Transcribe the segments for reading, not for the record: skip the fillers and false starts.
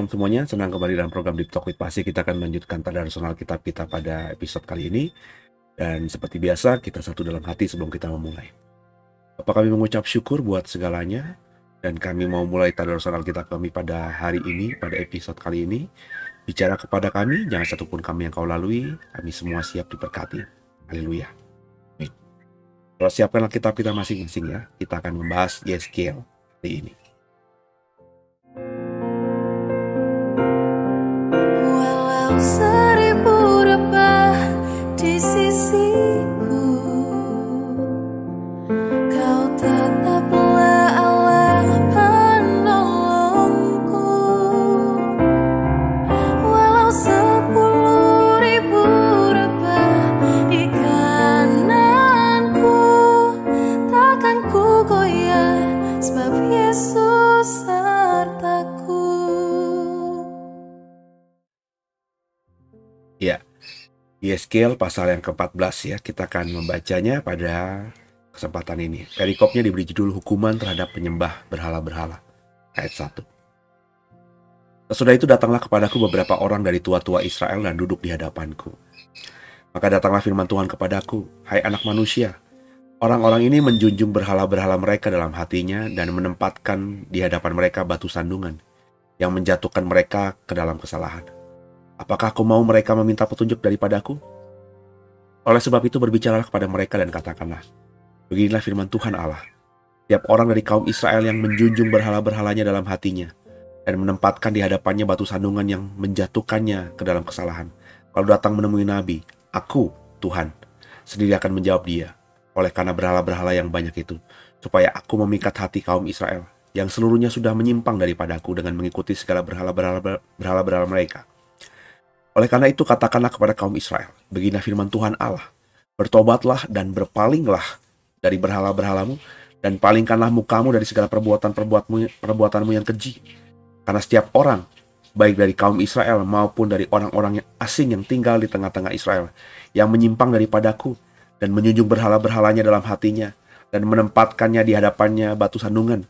Shalom semuanya, senang kembali dalam program Deep Talk with Pasih. Kita akan melanjutkan tadarusan Alkitab kita pada episode kali ini. Dan seperti biasa, kita satu dalam hati sebelum kita memulai. Bapak, kami mengucap syukur buat segalanya. Dan kami mau mulai tadarusan Alkitab kami pada hari ini, pada episode kali ini. Bicara kepada kami, jangan satupun kami yang kau lalui. Kami semua siap diberkati. Haleluya. Kalau siapkan Alkitab kita masing-masing ya. Kita akan membahas Yeskiel hari ini. Seribu rebah di sisiku, kau tetaplah Allah penolongku. Walau 10.000 rebah di kananku, takkan ku goyah sebab Yesus sertaku. Ya, Yeskiel pasal yang ke-14 ya, kita akan membacanya pada kesempatan ini. Perikopnya diberi judul Hukuman terhadap penyembah berhala-berhala, ayat 1. Sesudah itu datanglah kepadaku beberapa orang dari tua-tua Israel dan duduk di hadapanku. Maka datanglah firman Tuhan kepadaku, hai anak manusia, orang-orang ini menjunjung berhala-berhala mereka dalam hatinya dan menempatkan di hadapan mereka batu sandungan yang menjatuhkan mereka ke dalam kesalahan. Apakah aku mau mereka meminta petunjuk daripadaku? Oleh sebab itu berbicaralah kepada mereka dan katakanlah, beginilah firman Tuhan Allah. Tiap orang dari kaum Israel yang menjunjung berhala-berhalanya dalam hatinya dan menempatkan di hadapannya batu sandungan yang menjatuhkannya ke dalam kesalahan, lalu datang menemui Nabi, aku, Tuhan, sendiri akan menjawab dia, oleh karena berhala-berhala yang banyak itu, supaya aku memikat hati kaum Israel, yang seluruhnya sudah menyimpang daripadaku dengan mengikuti segala berhala-berhala mereka. Oleh karena itu katakanlah kepada kaum Israel, beginilah firman Tuhan Allah, bertobatlah dan berpalinglah dari berhala-berhalamu, dan palingkanlah mukamu dari segala perbuatanmu yang keji. Karena setiap orang, baik dari kaum Israel maupun dari orang-orang asing yang tinggal di tengah-tengah Israel, yang menyimpang daripadaku dan menjunjung berhala-berhalanya dalam hatinya, dan menempatkannya di hadapannya batu sandungan,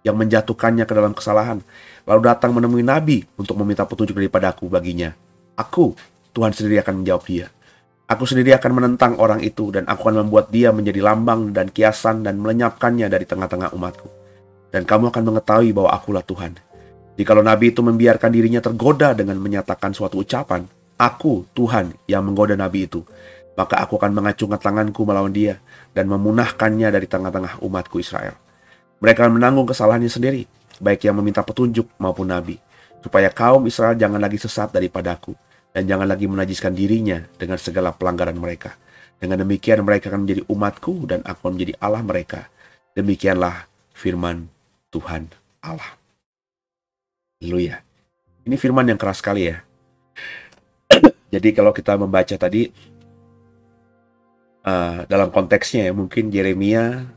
yang menjatuhkannya ke dalam kesalahan, lalu datang menemui Nabi untuk meminta petunjuk daripadaku baginya. Aku, Tuhan sendiri akan menjawab dia. Aku sendiri akan menentang orang itu dan aku akan membuat dia menjadi lambang dan kiasan dan melenyapkannya dari tengah-tengah umatku. Dan kamu akan mengetahui bahwa akulah Tuhan. Jikalau Nabi itu membiarkan dirinya tergoda dengan menyatakan suatu ucapan, aku, Tuhan, yang menggoda Nabi itu, maka aku akan mengacungkan tanganku melawan dia dan memunahkannya dari tengah-tengah umatku Israel. Mereka akan menanggung kesalahannya sendiri, baik yang meminta petunjuk maupun Nabi, supaya kaum Israel jangan lagi sesat daripadaku, dan jangan lagi menajiskan dirinya dengan segala pelanggaran mereka. Dengan demikian mereka akan menjadi umatku, dan aku akan menjadi Allah mereka. Demikianlah firman Tuhan Allah. Haleluya. Ini firman yang keras sekali ya. Jadi kalau kita membaca tadi, dalam konteksnya ya, mungkin Yeskiel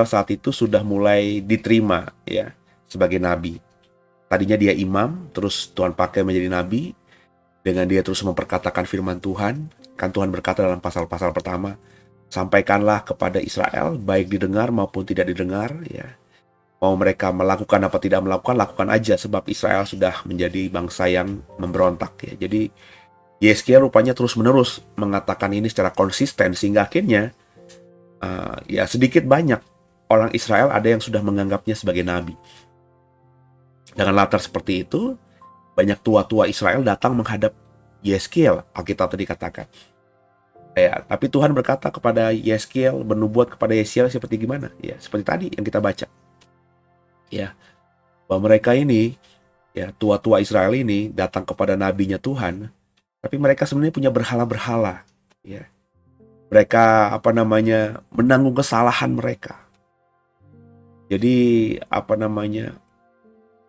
saat itu sudah mulai diterima ya sebagai nabi. Tadinya dia imam, terus Tuhan pakai menjadi nabi. Dengan dia terus memperkatakan firman Tuhan. Kan Tuhan berkata dalam pasal-pasal pertama, sampaikanlah kepada Israel, baik didengar maupun tidak didengar. Ya. Mau mereka melakukan apa tidak melakukan, lakukan aja. Sebab Israel sudah menjadi bangsa yang memberontak. Ya. Jadi Yeskiel rupanya terus-menerus mengatakan ini secara konsisten. Sehingga akhirnya, ya sedikit banyak orang Israel ada yang sudah menganggapnya sebagai nabi. Dengan latar seperti itu, banyak tua-tua Israel datang menghadap Yeskiel, Alkitab tadi katakan. Ya, tapi Tuhan berkata kepada Yeskiel, bernubuat kepada Yeskiel seperti gimana? Ya, seperti tadi yang kita baca. Ya, bahwa mereka ini, ya tua-tua Israel ini datang kepada nabinya Tuhan, tapi mereka sebenarnya punya berhala-berhala. Ya, mereka menanggung kesalahan mereka. Jadi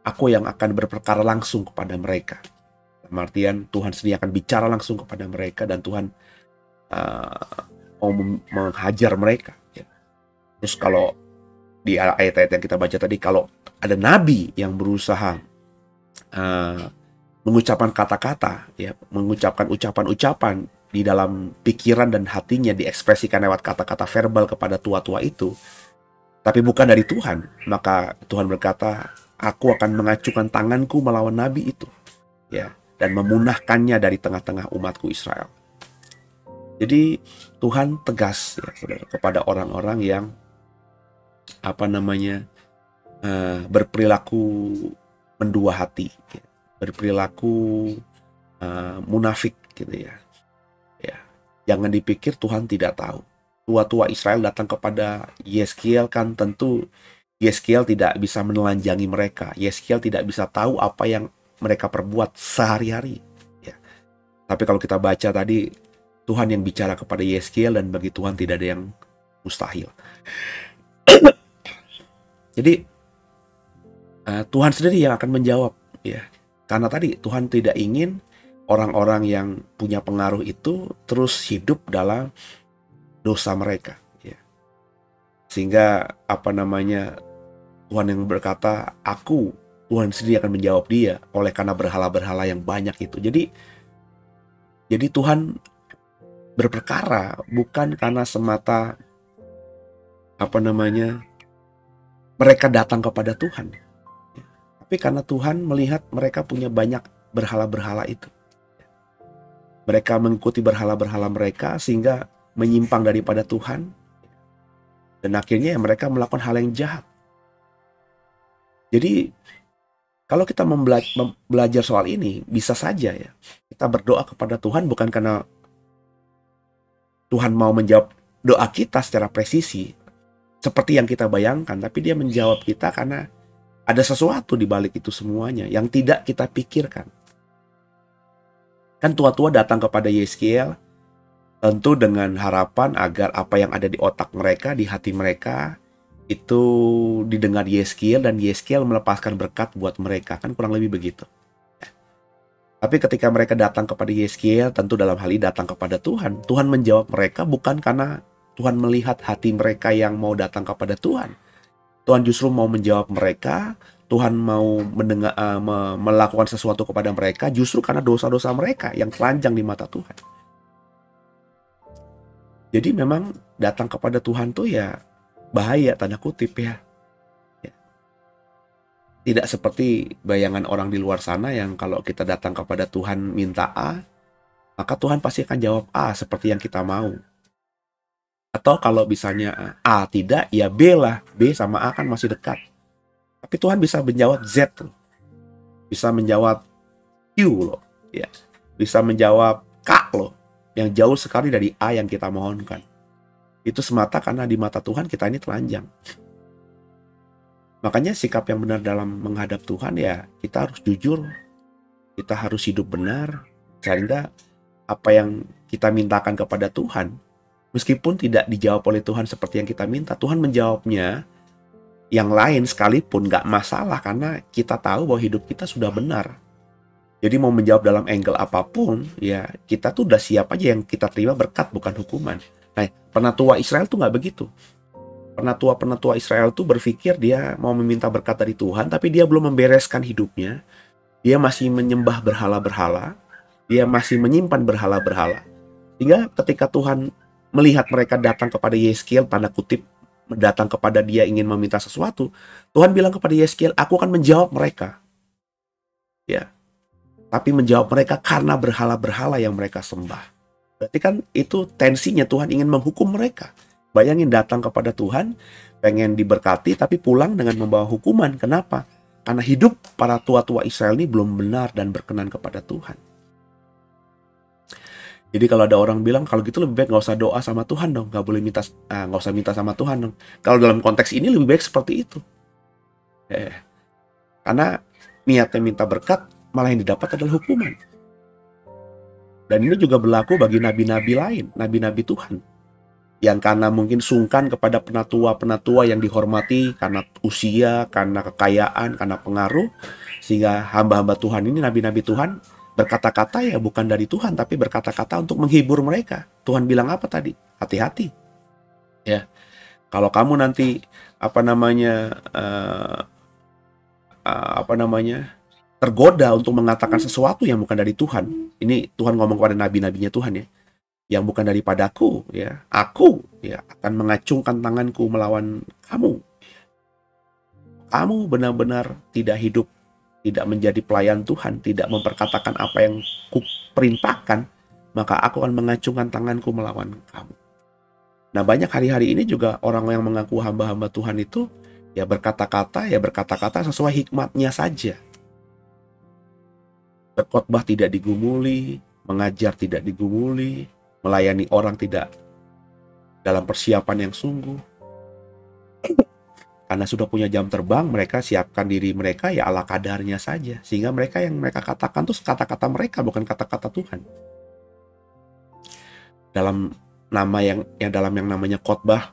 aku yang akan berperkara langsung kepada mereka. Dalam artian Tuhan sendiri akan bicara langsung kepada mereka dan Tuhan mau menghajar mereka. Ya. Terus kalau di ayat-ayat yang kita baca tadi, kalau ada nabi yang berusaha mengucapkan kata-kata, ya, mengucapkan ucapan-ucapan di dalam pikiran dan hatinya diekspresikan lewat kata-kata verbal kepada tua-tua itu, tapi bukan dari Tuhan, maka Tuhan berkata, aku akan mengacungkan tanganku melawan nabi itu, ya, dan memunahkannya dari tengah-tengah umatku Israel. Jadi Tuhan tegas, ya, saudara, kepada orang-orang yang berperilaku mendua hati, ya, berperilaku munafik, gitu ya. Ya, jangan dipikir Tuhan tidak tahu. Tua-tua Israel datang kepada Yeskiel, kan tentu Yeskiel tidak bisa menelanjangi mereka. Yeskiel tidak bisa tahu apa yang mereka perbuat sehari-hari. Ya. Tapi kalau kita baca tadi, Tuhan yang bicara kepada Yeskiel, dan bagi Tuhan tidak ada yang mustahil. Jadi Tuhan sendiri yang akan menjawab, ya. Karena tadi Tuhan tidak ingin orang-orang yang punya pengaruh itu terus hidup dalam dosa mereka, ya. Sehingga Tuhan yang berkata, Tuhan sendiri akan menjawab dia oleh karena berhala-berhala yang banyak itu. Jadi Tuhan berperkara bukan karena semata mereka datang kepada Tuhan, tapi karena Tuhan melihat mereka punya banyak berhala-berhala itu. Mereka mengikuti berhala-berhala mereka sehingga menyimpang daripada Tuhan, dan akhirnya mereka melakukan hal yang jahat. Jadi kalau kita belajar soal ini, bisa saja, ya, kita berdoa kepada Tuhan bukan karena Tuhan mau menjawab doa kita secara presisi seperti yang kita bayangkan, tapi dia menjawab kita karena ada sesuatu di balik itu semuanya yang tidak kita pikirkan. Kan tua-tua datang kepada Yeskiel tentu dengan harapan agar apa yang ada di otak mereka, di hati mereka, itu didengar Yeskiel, dan Yeskiel melepaskan berkat buat mereka. Kan kurang lebih begitu. Tapi ketika mereka datang kepada Yeskiel, tentu dalam hal ini datang kepada Tuhan. Tuhan menjawab mereka bukan karena Tuhan melihat hati mereka yang mau datang kepada Tuhan. Tuhan justru mau menjawab mereka. Tuhan mau melakukan sesuatu kepada mereka justru karena dosa-dosa mereka yang telanjang di mata Tuhan. Jadi memang datang kepada Tuhan tuh ya bahaya, tanda kutip, ya. Tidak seperti bayangan orang di luar sana yang kalau kita datang kepada Tuhan minta A, maka Tuhan pasti akan jawab A seperti yang kita mau. Atau kalau misalnya A tidak, ya B lah. B sama A kan masih dekat. Tapi Tuhan bisa menjawab Z loh. Bisa menjawab Q loh, ya. Bisa menjawab K loh, yang jauh sekali dari A yang kita mohonkan. Itu semata karena di mata Tuhan kita ini telanjang. Makanya sikap yang benar dalam menghadap Tuhan, ya kita harus jujur, kita harus hidup benar, sehingga apa yang kita mintakan kepada Tuhan, meskipun tidak dijawab oleh Tuhan seperti yang kita minta, Tuhan menjawabnya yang lain sekalipun gak masalah, karena kita tahu bahwa hidup kita sudah benar. Jadi mau menjawab dalam angle apapun, ya kita tuh udah siap aja, yang kita terima berkat bukan hukuman. Nah, penatua Israel tuh gak begitu. Penatua Israel tuh berpikir dia mau meminta berkat dari Tuhan, tapi dia belum membereskan hidupnya. Dia masih menyembah berhala-berhala, dia masih menyimpan berhala-berhala. Hingga ketika Tuhan melihat mereka datang kepada Yeskiel, tanda kutip datang kepada dia ingin meminta sesuatu, Tuhan bilang kepada Yeskiel, aku akan menjawab mereka. Ya. Tapi menjawab mereka karena berhala-berhala yang mereka sembah. Berarti kan itu tensinya, Tuhan ingin menghukum mereka. Bayangin datang kepada Tuhan, pengen diberkati, tapi pulang dengan membawa hukuman. Kenapa? Karena hidup para tua-tua Israel ini belum benar dan berkenan kepada Tuhan. Jadi kalau ada orang bilang, kalau gitu lebih baik nggak usah doa sama Tuhan dong, nggak usah minta sama Tuhan dong. Kalau dalam konteks ini lebih baik seperti itu. Karena niatnya minta berkat, malah yang didapat adalah hukuman. Dan ini juga berlaku bagi nabi-nabi lain, nabi-nabi Tuhan, yang karena mungkin sungkan kepada penatua-penatua yang dihormati karena usia, karena kekayaan, karena pengaruh, sehingga hamba-hamba Tuhan ini, nabi-nabi Tuhan, berkata-kata ya bukan dari Tuhan, tapi berkata-kata untuk menghibur mereka. Tuhan bilang apa tadi? Hati-hati. Ya, kalau kamu nanti tergoda untuk mengatakan sesuatu yang bukan dari Tuhan. Ini Tuhan ngomong kepada nabi-nabinya Tuhan, ya. Yang bukan daripadaku, ya. Aku, ya, akan mengacungkan tanganku melawan kamu. kamu benar-benar tidak hidup, tidak menjadi pelayan Tuhan, tidak memperkatakan apa yang kuperintahkan, maka aku akan mengacungkan tanganku melawan kamu. Nah, banyak hari-hari ini juga orang yang mengaku hamba-hamba Tuhan itu ya berkata-kata sesuai hikmatnya saja. Berkhotbah tidak digumuli, mengajar tidak digumuli, melayani orang tidak dalam persiapan yang sungguh. Karena sudah punya jam terbang, mereka siapkan diri mereka ya ala kadarnya saja. Sehingga mereka yang mereka katakan tuh kata-kata mereka, bukan kata-kata Tuhan. Dalam dalam yang namanya khotbah,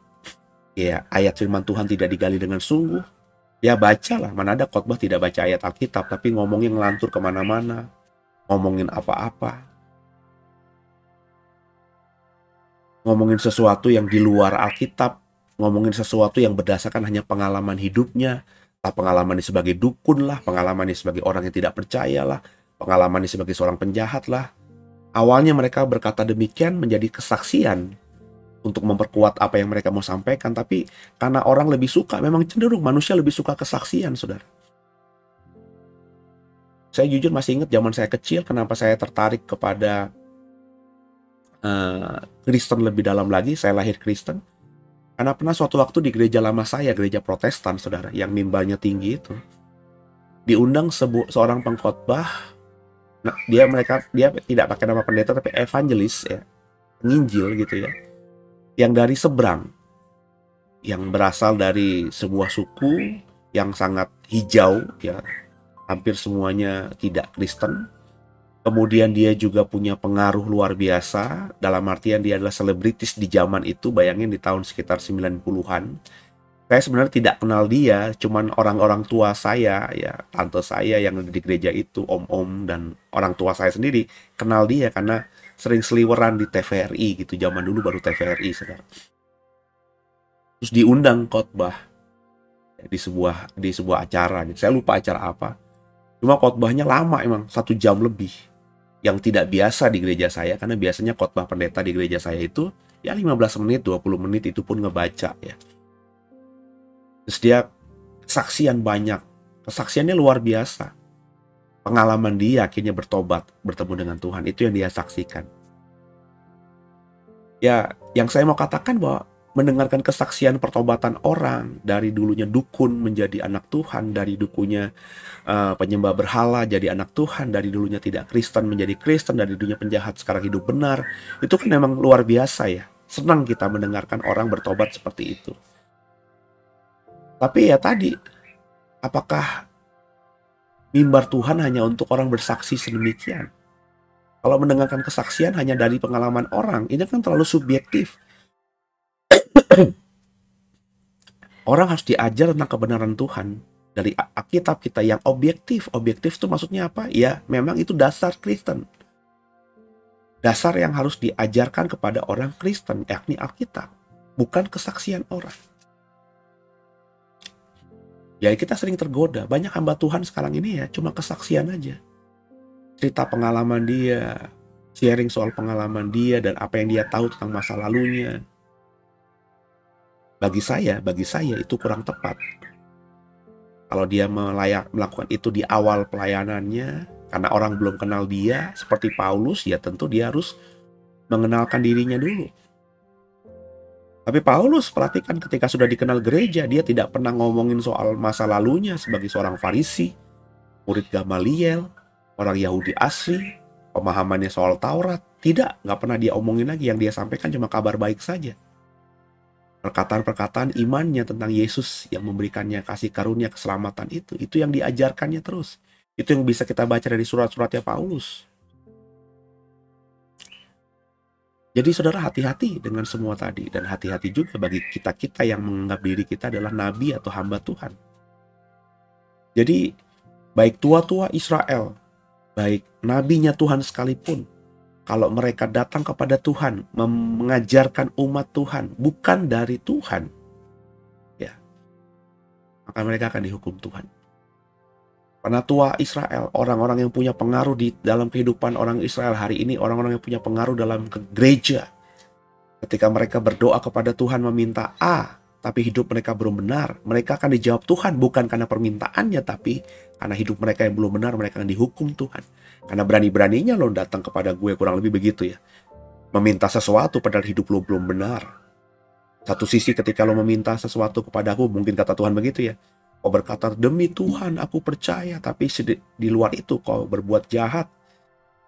ya ayat firman Tuhan tidak digali dengan sungguh. Ya bacalah, mana ada khotbah tidak baca ayat Alkitab, tapi ngomongin ngelantur kemana-mana, ngomongin apa-apa, ngomongin sesuatu yang di luar Alkitab, ngomongin sesuatu yang berdasarkan hanya pengalaman hidupnya, pengalaman sebagai dukun lah, pengalaman sebagai orang yang tidak percaya lah, pengalaman sebagai seorang penjahat lah. Awalnya mereka berkata demikian menjadi kesaksian untuk memperkuat apa yang mereka mau sampaikan, tapi karena orang lebih suka, memang cenderung manusia lebih suka kesaksian, saudara. Saya jujur masih ingat zaman saya kecil, kenapa saya tertarik kepada Kristen lebih dalam lagi. Saya lahir Kristen karena pernah suatu waktu di gereja lama saya, gereja Protestan, saudara, yang mimbarnya tinggi itu, diundang seorang pengkhotbah. Nah, dia tidak pakai nama pendeta, tapi evangelis, ya, penginjil gitu ya, yang dari seberang, yang berasal dari sebuah suku yang sangat hijau, ya, hampir semuanya tidak Kristen. Kemudian dia juga punya pengaruh luar biasa, dalam artian dia adalah selebritis di zaman itu, bayangin di tahun sekitar 90-an. Saya sebenarnya tidak kenal dia, cuman orang-orang tua saya, ya tante saya yang ada di gereja itu, om-om dan orang tua saya sendiri kenal dia karena sering seliweran di TVRI gitu, zaman dulu baru TVRI, saudara. Terus diundang khotbah di sebuah acara, gitu. Saya lupa acara apa. Cuma khotbahnya lama emang, 1 jam lebih. Yang tidak biasa di gereja saya, karena biasanya khotbah pendeta di gereja saya itu ya 15 menit, 20 menit itu pun ngebaca ya. Terus dia kesaksian banyak, kesaksiannya luar biasa. Pengalaman dia akhirnya bertobat, bertemu dengan Tuhan, itu yang dia saksikan. Ya, yang saya mau katakan bahwa mendengarkan kesaksian pertobatan orang, dari dulunya dukun menjadi anak Tuhan, dari dukunya penyembah berhala jadi anak Tuhan, dari dulunya tidak Kristen menjadi Kristen, dari dulunya penjahat sekarang hidup benar, itu kan memang luar biasa ya. Senang kita mendengarkan orang bertobat seperti itu. Tapi ya tadi, apakah mimbar Tuhan hanya untuk orang bersaksi sedemikian? Kalau mendengarkan kesaksian hanya dari pengalaman orang, ini kan terlalu subjektif. Orang harus diajar tentang kebenaran Tuhan dari Alkitab kita yang objektif. Objektif itu maksudnya apa? Ya, memang itu dasar Kristen. Dasar yang harus diajarkan kepada orang Kristen, yakni Alkitab, bukan kesaksian orang. Ya, kita sering tergoda. Banyak hamba Tuhan sekarang ini ya cuma kesaksian aja. Cerita pengalaman dia, sharing soal pengalaman dia dan apa yang dia tahu tentang masa lalunya. Bagi saya itu kurang tepat. Kalau dia melakukan itu di awal pelayanannya, karena orang belum kenal dia, seperti Paulus, ya tentu dia harus mengenalkan dirinya dulu. Tapi Paulus, perhatikan, ketika sudah dikenal gereja, dia tidak pernah ngomongin soal masa lalunya sebagai seorang Farisi, murid Gamaliel, orang Yahudi asli, pemahamannya soal Taurat. Tidak, nggak pernah dia omongin lagi. Yang dia sampaikan cuma kabar baik saja. Perkataan-perkataan imannya tentang Yesus yang memberikannya kasih karunia keselamatan itu yang diajarkannya terus. Itu yang bisa kita baca dari surat-suratnya Paulus. Jadi saudara, hati-hati dengan semua tadi, dan hati-hati juga bagi kita-kita yang menganggap diri kita adalah nabi atau hamba Tuhan. Jadi baik tua-tua Israel, baik nabinya Tuhan sekalipun, kalau mereka datang kepada Tuhan, mengajarkan umat Tuhan, bukan dari Tuhan, ya, maka mereka akan dihukum Tuhan. Penatua Israel, orang-orang yang punya pengaruh di dalam kehidupan orang Israel hari ini, orang-orang yang punya pengaruh dalam gereja, ketika mereka berdoa kepada Tuhan meminta A, tapi hidup mereka belum benar, mereka akan dijawab Tuhan bukan karena permintaannya, tapi karena hidup mereka yang belum benar, mereka akan dihukum Tuhan. Karena berani-beraninya lo datang kepada gue, kurang lebih begitu ya. Meminta sesuatu padahal hidup lo belum benar. Satu sisi ketika lo meminta sesuatu kepadaku, mungkin kata Tuhan begitu ya. Kau berkata, demi Tuhan aku percaya, tapi di luar itu kau berbuat jahat,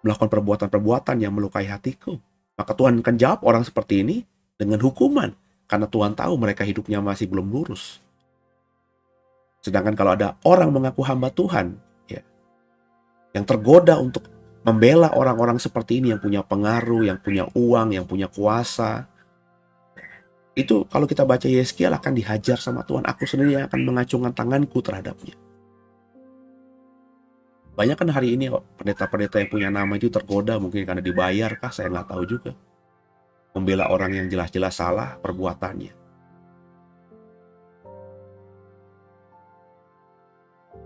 melakukan perbuatan-perbuatan yang melukai hatiku. Maka Tuhan akan jawab orang seperti ini dengan hukuman. Karena Tuhan tahu mereka hidupnya masih belum lurus. Sedangkan kalau ada orang mengaku hamba Tuhan, ya, yang tergoda untuk membela orang-orang seperti ini yang punya pengaruh, yang punya uang, yang punya kuasa, itu kalau kita baca Yeskiel akan dihajar sama Tuhan. Aku sendiri yang akan mengacungkan tanganku terhadapnya. Banyak kan hari ini pendeta-pendeta yang punya nama itu tergoda, mungkin karena dibayar kah, saya nggak tahu juga. Membela orang yang jelas-jelas salah perbuatannya.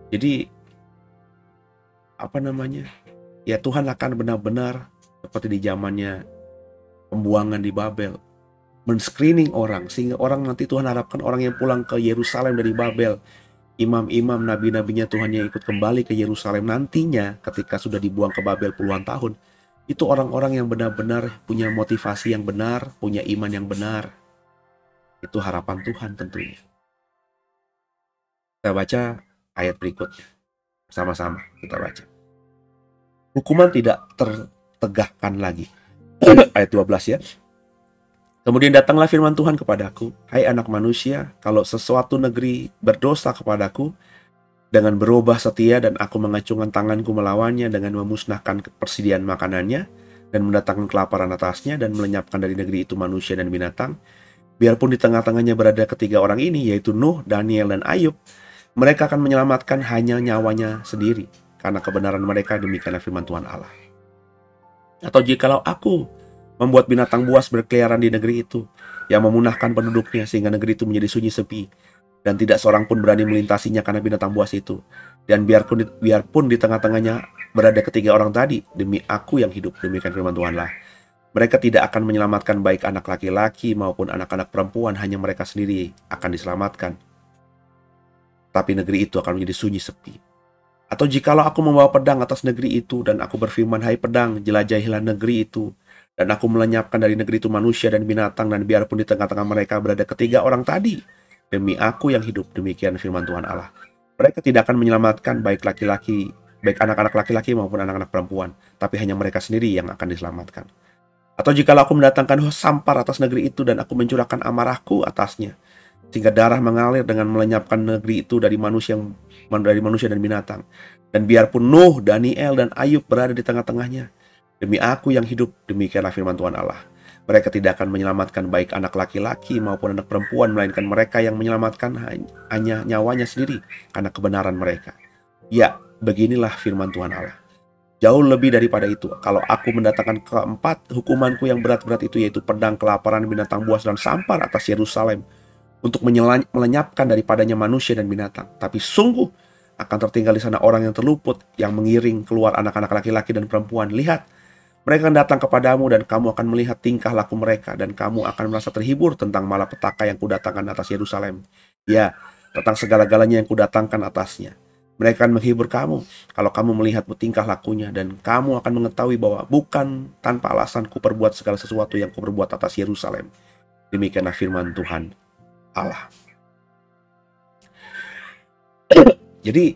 Jadi, ya Tuhan akan benar-benar seperti di zamannya pembuangan di Babel. Men-screening orang, sehingga orang nanti Tuhan harapkan orang yang pulang ke Yerusalem dari Babel, imam-imam, nabi-nabinya Tuhan yang ikut kembali ke Yerusalem nantinya ketika sudah dibuang ke Babel puluhan tahun, itu orang-orang yang benar-benar punya motivasi yang benar, punya iman yang benar. Itu harapan Tuhan tentunya. Kita baca ayat berikutnya. Sama-sama kita baca. Hukuman tidak tertegakkan lagi. Ayat 12 ya. Kemudian datanglah firman Tuhan kepadaku, hai anak manusia, kalau sesuatu negeri berdosa kepadaku, dengan berubah setia dan aku mengacungkan tanganku melawannya dengan memusnahkan persediaan makanannya dan mendatangkan kelaparan atasnya dan melenyapkan dari negeri itu manusia dan binatang, biarpun di tengah-tengahnya berada ketiga orang ini, yaitu Nuh, Daniel, dan Ayub, mereka akan menyelamatkan hanya nyawanya sendiri karena kebenaran mereka, demikianlah firman Tuhan Allah. Atau jikalau aku membuat binatang buas berkeliaran di negeri itu yang memunahkan penduduknya sehingga negeri itu menjadi sunyi sepi dan tidak seorang pun berani melintasinya karena binatang buas itu. Dan biarpun di tengah-tengahnya berada ketiga orang tadi, demi aku yang hidup, demikian firman Tuhanlah, mereka tidak akan menyelamatkan baik anak laki-laki maupun anak-anak perempuan, hanya mereka sendiri akan diselamatkan. Tapi negeri itu akan menjadi sunyi sepi. Atau jikalau aku membawa pedang atas negeri itu dan aku berfirman, hai pedang, jelajahilah negeri itu, dan aku melenyapkan dari negeri itu manusia dan binatang, dan biarpun di tengah-tengah mereka berada ketiga orang tadi, demi aku yang hidup, demikian firman Tuhan Allah, mereka tidak akan menyelamatkan baik laki-laki, baik anak-anak laki-laki maupun anak-anak perempuan, tapi hanya mereka sendiri yang akan diselamatkan. Atau jikalau aku mendatangkan sampar atas negeri itu dan aku mencurahkan amarahku atasnya, sehingga darah mengalir dengan melenyapkan negeri itu dari manusia dan binatang, dan biarpun Nuh, Daniel, dan Ayub berada di tengah-tengahnya, demi aku yang hidup, demikianlah firman Tuhan Allah, mereka tidak akan menyelamatkan baik anak laki-laki maupun anak perempuan, melainkan mereka yang menyelamatkan hanya nyawanya sendiri karena kebenaran mereka. Ya, beginilah firman Tuhan Allah. Jauh lebih daripada itu, kalau aku mendatangkan keempat hukumanku yang berat-berat itu, yaitu pedang, kelaparan, binatang buas, dan sampar atas Yerusalem, untuk melenyapkan daripadanya manusia dan binatang. Tapi sungguh akan tertinggal di sana orang yang terluput, yang mengiring keluar anak-anak laki-laki dan perempuan. Lihat, mereka akan datang kepadamu dan kamu akan melihat tingkah laku mereka, dan kamu akan merasa terhibur tentang malapetaka yang kudatangkan atas Yerusalem. Ya, tentang segala-galanya yang kudatangkan atasnya. Mereka akan menghibur kamu kalau kamu melihat tingkah lakunya, dan kamu akan mengetahui bahwa bukan tanpa alasan kuperbuat segala sesuatu yang kuperbuat atas Yerusalem. Demikianlah firman Tuhan Allah. Jadi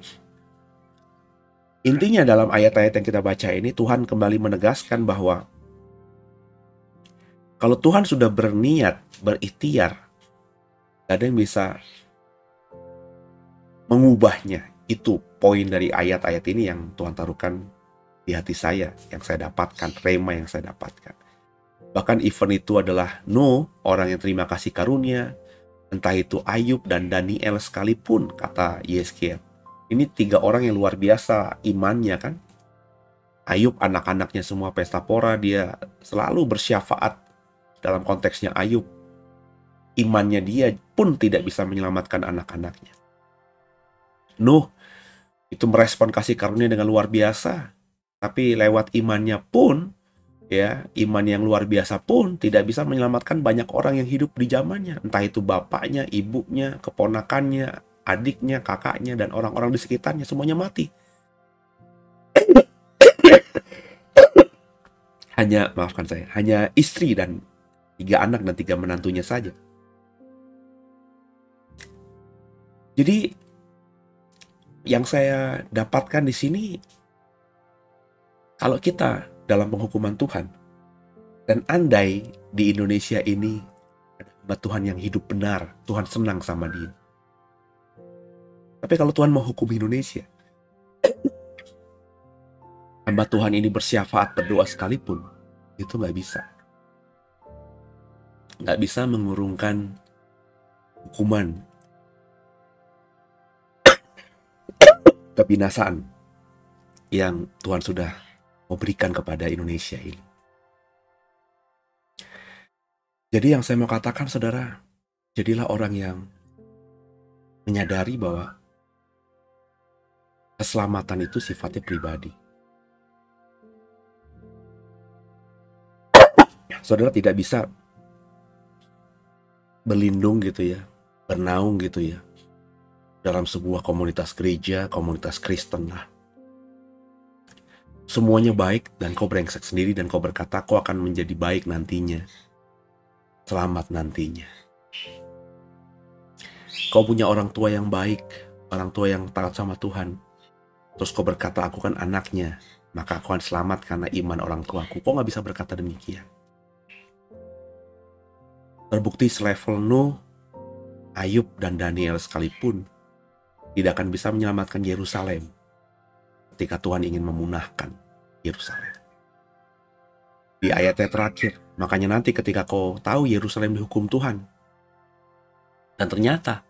intinya dalam ayat-ayat yang kita baca ini, Tuhan kembali menegaskan bahwa kalau Tuhan sudah berniat, berikhtiar, gak ada yang bisa mengubahnya. Itu poin dari ayat-ayat ini yang Tuhan taruhkan di hati saya, yang saya dapatkan, rema yang saya dapatkan. Bahkan event itu adalah Nuh, orang yang terima kasih karunia, entah itu Ayub dan Daniel sekalipun, kata Yeskiel. Ini tiga orang yang luar biasa imannya kan. Ayub, anak-anaknya semua pesta pora, dia selalu bersyafaat. Dalam konteksnya Ayub, imannya dia pun tidak bisa menyelamatkan anak-anaknya. Nuh itu merespon kasih karunia dengan luar biasa, tapi lewat imannya pun Ya, iman yang luar biasa pun tidak bisa menyelamatkan banyak orang yang hidup di zamannya. Entah itu bapaknya, ibunya, keponakannya, adiknya, kakaknya, dan orang-orang di sekitarnya. Semuanya mati. Maafkan saya, hanya istri dan 3 anak dan 3 menantunya saja. Jadi, yang saya dapatkan di sini, kalau kita dalam penghukuman Tuhan, dan andai di Indonesia ini ada hamba Tuhan yang hidup benar, Tuhan senang sama dia. Tapi kalau Tuhan mau hukum Indonesia, hamba Tuhan ini bersyafaat berdoa sekalipun, itu nggak bisa. Nggak bisa mengurungkan hukuman kebinasaan yang Tuhan sudah memberikan kepada Indonesia ini. Jadi yang saya mau katakan, saudara, jadilah orang yang menyadari bahwa keselamatan itu sifatnya pribadi. Saudara tidak bisa berlindung gitu ya, bernaung gitu ya, dalam sebuah komunitas gereja, komunitas Kristen lah. Semuanya baik dan kau brengsek sendiri dan kau berkata kau akan menjadi baik nantinya. Selamat nantinya. Kau punya orang tua yang baik, orang tua yang taat sama Tuhan. Terus kau berkata aku kan anaknya, maka aku akan selamat karena iman orang tuaku. Kau gak bisa berkata demikian. Terbukti selevel Nuh, Ayub, dan Daniel sekalipun tidak akan bisa menyelamatkan Yerusalem ketika Tuhan ingin memunahkan Yerusalem. Di ayatnya terakhir, makanya nanti ketika kau tahu Yerusalem dihukum Tuhan, dan ternyata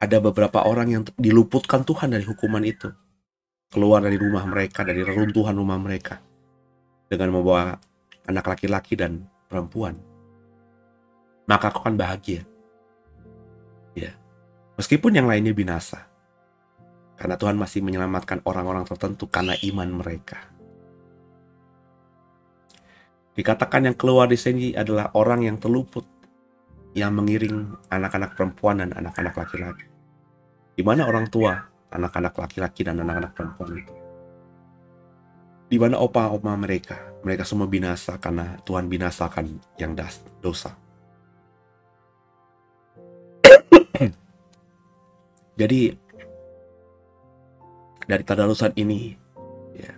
ada beberapa orang yang diluputkan Tuhan dari hukuman itu, keluar dari rumah mereka, dari reruntuhan rumah mereka, dengan membawa anak laki-laki dan perempuan, maka kau akan bahagia. Ya, meskipun yang lainnya binasa, karena Tuhan masih menyelamatkan orang-orang tertentu karena iman mereka. Dikatakan yang keluar di sini adalah orang yang terluput, yang mengiring anak-anak perempuan dan anak-anak laki-laki. Di mana orang tua, anak-anak laki-laki dan anak-anak perempuan itu? Di mana opa-oma mereka? Mereka semua binasa karena Tuhan binasakan yang dosa. Jadi dari tadarusan ini, ya,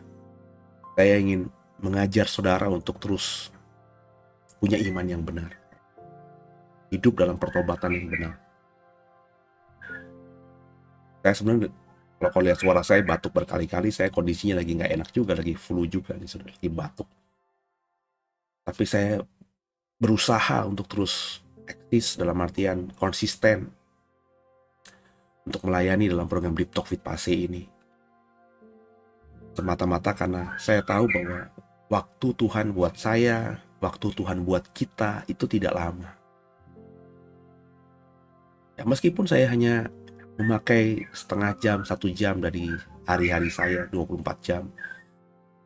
saya ingin mengajar saudara untuk terus punya iman yang benar, hidup dalam pertobatan yang benar. Saya sebenarnya, kalau kau lihat suara saya batuk berkali-kali, saya kondisinya lagi nggak enak juga, lagi flu juga nih, saudara, lagi batuk. Tapi saya berusaha untuk terus eksis dalam artian konsisten untuk melayani dalam program Deep Talk with Pase ini. Semata-mata karena saya tahu bahwa waktu Tuhan buat saya, waktu Tuhan buat kita itu tidak lama. Ya, meskipun saya hanya memakai setengah jam, 1 jam dari hari-hari saya, 24 jam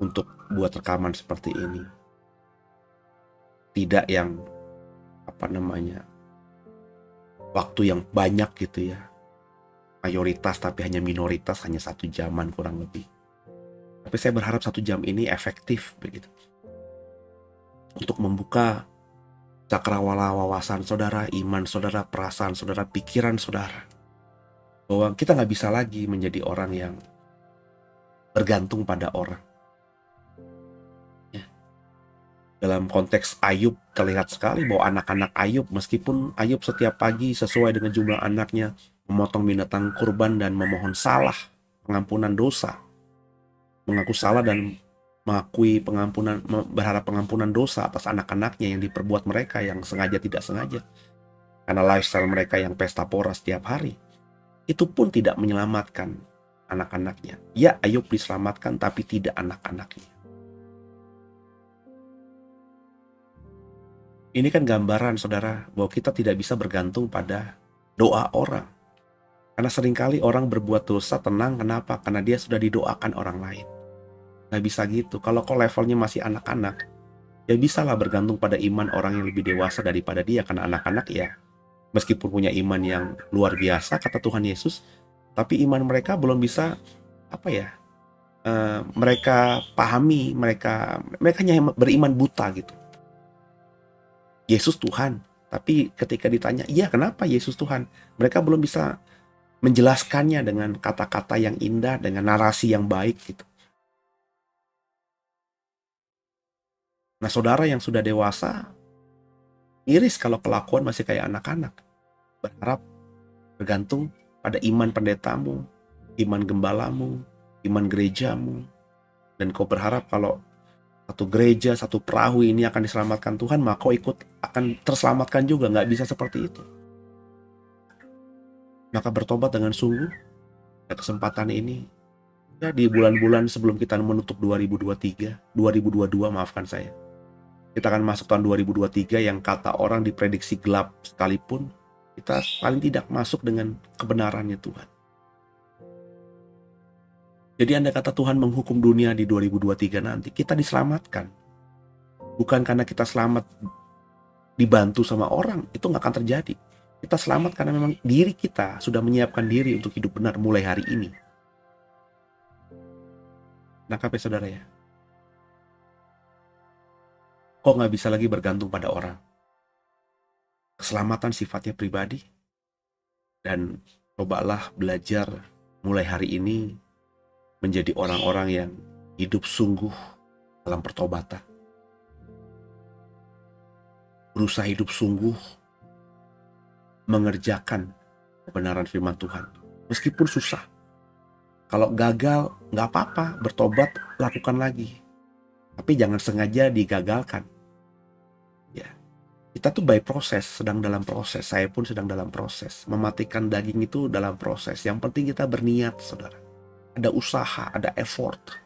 untuk buat rekaman seperti ini. Tidak yang waktu yang banyak gitu ya, mayoritas, tapi hanya minoritas, hanya 1 jaman kurang lebih. Tapi saya berharap 1 jam ini efektif begitu, untuk membuka cakrawala wawasan saudara, iman saudara, perasaan saudara, pikiran saudara, bahwa kita nggak bisa lagi menjadi orang yang bergantung pada orang. Ya. Dalam konteks Ayub terlihat sekali bahwa anak-anak Ayub, meskipun Ayub setiap pagi sesuai dengan jumlah anaknya memotong binatang kurban dan memohon salah, pengampunan dosa, mengaku salah dan mengakui pengampunan, berharap pengampunan dosa atas anak-anaknya yang diperbuat mereka yang sengaja tidak sengaja, karena lifestyle mereka yang pesta pora setiap hari, itu pun tidak menyelamatkan anak-anaknya. Ya, Ayub diselamatkan, tapi tidak anak-anaknya. Ini kan gambaran saudara bahwa kita tidak bisa bergantung pada doa orang. Karena seringkali orang berbuat dosa tenang, kenapa? Karena dia sudah didoakan orang lain. Nggak bisa gitu. Kalau kau levelnya masih anak-anak, ya bisalah bergantung pada iman orang yang lebih dewasa daripada dia. Karena anak-anak ya meskipun punya iman yang luar biasa kata Tuhan Yesus, tapi iman mereka belum bisa mereka pahami, mereka hanya beriman buta gitu. Yesus Tuhan, tapi ketika ditanya, iya kenapa Yesus Tuhan? Mereka belum bisa menjelaskannya dengan kata-kata yang indah, dengan narasi yang baik gitu. Nah, saudara yang sudah dewasa, miris kalau kelakuan masih kayak anak-anak. Berharap bergantung pada iman pendetamu, iman gembalamu, iman gerejamu. Dan kau berharap kalau satu gereja, satu perahu ini akan diselamatkan Tuhan, maka kau akan terselamatkan juga. Nggak bisa seperti itu. Maka bertobat dengan sungguh. Pada kesempatan ini, ya di bulan-bulan sebelum kita menutup 2022, maafkan saya. Kita akan masuk tahun 2023 yang kata orang diprediksi gelap sekalipun, kita paling tidak masuk dengan kebenarannya Tuhan. Jadi andai kata Tuhan menghukum dunia di 2023 nanti, kita diselamatkan. Bukan karena kita selamat dibantu sama orang, itu nggak akan terjadi. Kita selamat karena memang diri kita sudah menyiapkan diri untuk hidup benar mulai hari ini. Nangkap ya saudara ya? Kok nggak bisa lagi bergantung pada orang? Keselamatan sifatnya pribadi. Dan cobalah belajar mulai hari ini menjadi orang-orang yang hidup sungguh dalam pertobatan. Berusaha hidup sungguh mengerjakan kebenaran firman Tuhan. Meskipun susah. Kalau gagal, nggak apa-apa. Bertobat, lakukan lagi. Tapi jangan sengaja digagalkan. Ya, kita tuh by proses, sedang dalam proses. Saya pun sedang dalam proses. Mematikan daging itu dalam proses. Yang penting kita berniat, saudara. Ada usaha, ada effort.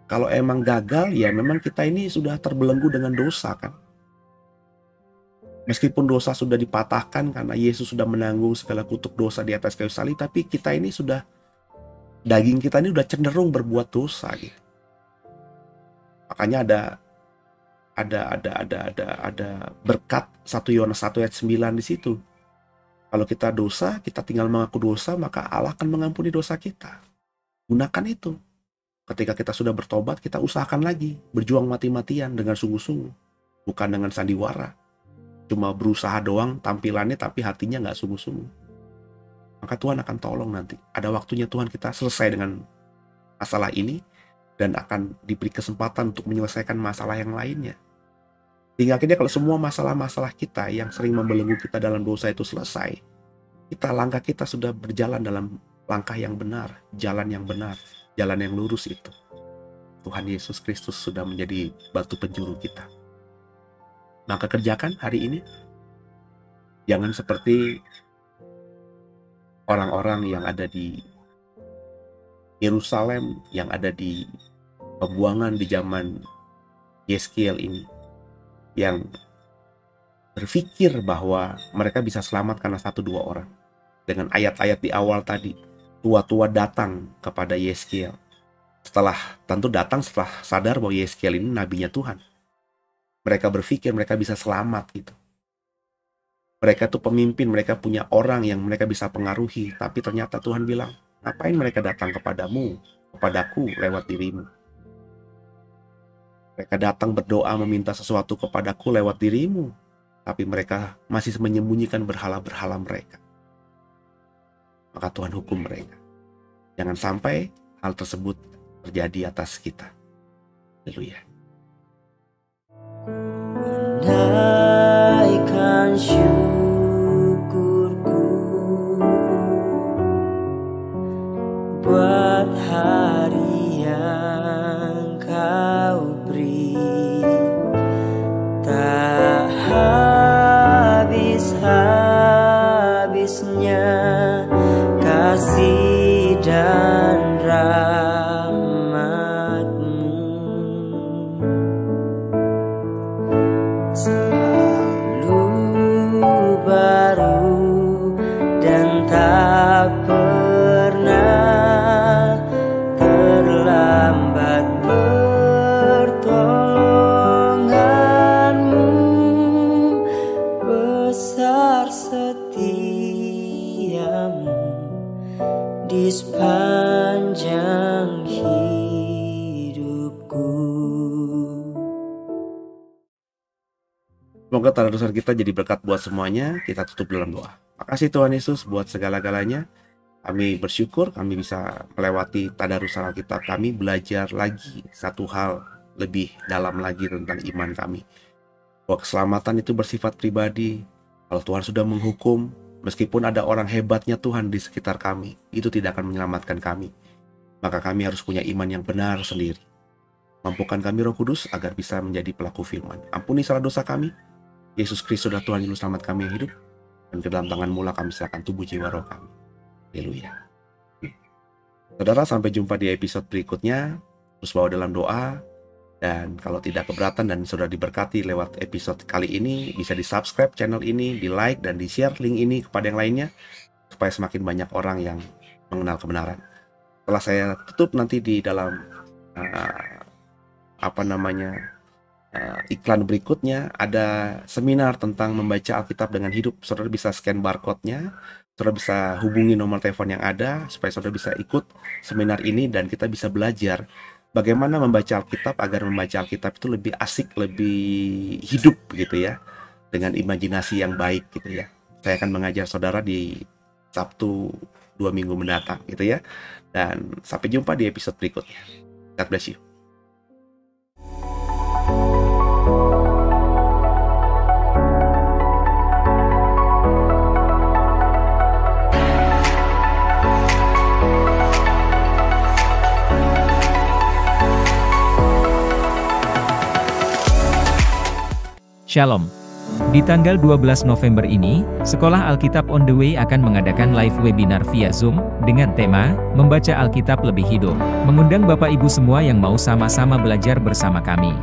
Kalau emang gagal, ya memang kita ini sudah terbelenggu dengan dosa kan. Meskipun dosa sudah dipatahkan karena Yesus sudah menanggung segala kutuk dosa di atas kayu salib, tapi kita ini sudah, daging kita ini sudah cenderung berbuat dosa gitu. Makanya ada berkat 1 Yohanes 1 ayat 9 di situ. Kalau kita dosa, kita tinggal mengaku dosa, maka Allah akan mengampuni dosa kita. Gunakan itu. Ketika kita sudah bertobat, kita usahakan lagi, berjuang mati-matian dengan sungguh-sungguh, bukan dengan sandiwara. Cuma berusaha doang tampilannya, tapi hatinya nggak sungguh-sungguh. Maka Tuhan akan tolong nanti. Ada waktunya Tuhan kita selesai dengan masalah ini, dan akan diberi kesempatan untuk menyelesaikan masalah yang lainnya. Hingga akhirnya kalau semua masalah-masalah kita yang sering membelenggu kita dalam dosa itu selesai, langkah kita sudah berjalan dalam langkah yang benar, jalan yang benar, jalan yang lurus itu. Tuhan Yesus Kristus sudah menjadi batu penjuru kita. Maka kerjakan hari ini. Jangan seperti orang-orang yang ada di Yerusalem, yang ada di pembuangan di zaman Yeskiel ini, yang berpikir bahwa mereka bisa selamat karena 1-2 orang. Dengan ayat-ayat di awal tadi, tua-tua datang kepada Yeskiel. Tentu datang setelah sadar bahwa Yeskiel ini nabinya Tuhan. Mereka berpikir mereka bisa selamat gitu. Mereka tuh pemimpin, mereka punya orang yang mereka bisa pengaruhi. Tapi ternyata Tuhan bilang, ngapain mereka datang kepadamu, kepadaku lewat dirimu? Mereka datang berdoa meminta sesuatu kepadaku lewat dirimu, tapi mereka masih menyembunyikan berhala-berhala mereka. Maka Tuhan hukum mereka. Jangan sampai hal tersebut terjadi atas kita. Haleluya. Naikkan syukurku buat hari yang kau beri, tak habis-habisnya kasih dan rahmat-Mu. Selalu baru dan tak pernah terlambat pertolongan. di sepanjang hidupku. Semoga tadarusan kita jadi berkat buat semuanya. Kita tutup dalam doa. Makasih Tuhan Yesus buat segala-galanya. Kami bersyukur kami bisa melewati tadarusan Alkitab kami, belajar lagi satu hal lebih dalam lagi tentang iman kami. Bahwa keselamatan itu bersifat pribadi. Kalau Tuhan sudah menghukum, meskipun ada orang hebatnya Tuhan di sekitar kami, itu tidak akan menyelamatkan kami. Maka kami harus punya iman yang benar sendiri. Mampukan kami Roh Kudus agar bisa menjadi pelaku firman. Ampuni salah dosa kami. Yesus Kristus adalah Tuhan Juru Selamat kami yang hidup. Dan ke dalam tangan-Mu lah kami serahkan tubuh jiwa roh kami. Haleluya. Saudara, sampai jumpa di episode berikutnya. Terus bawa dalam doa. Dan kalau tidak keberatan dan sudah diberkati lewat episode kali ini, bisa di-subscribe channel ini, di-like, dan di-share link ini kepada yang lainnya, supaya semakin banyak orang yang mengenal kebenaran. Setelah saya tutup nanti di dalam iklan berikutnya, ada seminar tentang membaca Alkitab dengan hidup. Saudara bisa scan barcode-nya, saudara bisa hubungi nomor telepon yang ada, supaya saudara bisa ikut seminar ini, dan kita bisa belajar bagaimana membaca Alkitab agar membaca Alkitab itu lebih asik, lebih hidup gitu ya, dengan imajinasi yang baik gitu ya. Saya akan mengajar saudara di Sabtu 2 minggu mendatang gitu ya. Dan sampai jumpa di episode berikutnya. God bless you. Shalom. Di tanggal 12 November ini, Sekolah Alkitab on the Way akan mengadakan live webinar via Zoom dengan tema Membaca Alkitab Lebih Hidup, mengundang Bapak Ibu semua yang mau sama-sama belajar bersama kami.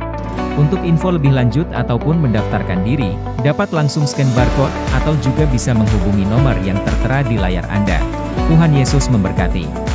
Untuk info lebih lanjut ataupun mendaftarkan diri, dapat langsung scan barcode atau juga bisa menghubungi nomor yang tertera di layar Anda. Tuhan Yesus memberkati.